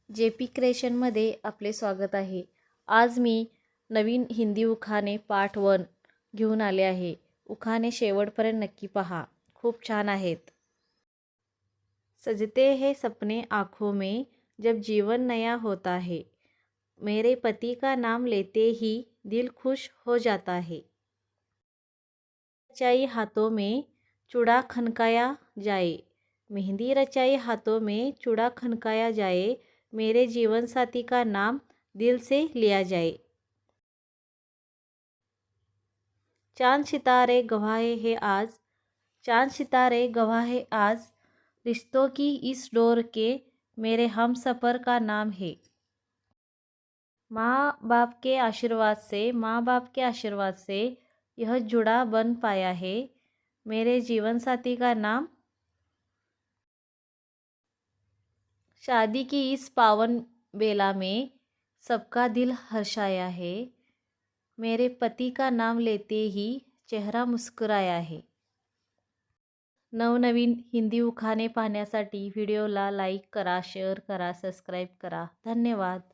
JP क्रिएशनमध्ये आपले स्वागत आहे। आज मी नवीन हिंदी उखाणे पार्ट 1 घेऊन आले आहे। उखाणे शेवटपर्यंत नक्की पहा, खूप छान आहेत। सजते हैं सपने आँखों में जब जीवन नया होता है, मेरे पति का नाम लेते ही दिल खुश हो जाता है। रचाई हाथों में चूड़ा खनकाया जाए, मेहंदी रचाई हाथों में चूड़ा खनकाया जाए, मेरे जीवन साथी का नाम दिल से लिया जाए। चांद सितारे गवाहे हैं आज, चांद सितारे गवाहे आज, रिश्तों की इस डोर के मेरे हम सफ़र का नाम है। माँ बाप के आशीर्वाद से, माँ बाप के आशीर्वाद से यह जुड़ा बन पाया है, मेरे जीवन साथी का नाम। शादी की इस पावन बेला में सबका दिल हर्षाया है, मेरे पति का नाम लेते ही चेहरा मुस्कुराया है। नवनवीन हिंदी उखाणे पाहण्यासाठी व्हिडिओला लाईक करा, शेअर करा, सबस्क्राईब करा। धन्यवाद।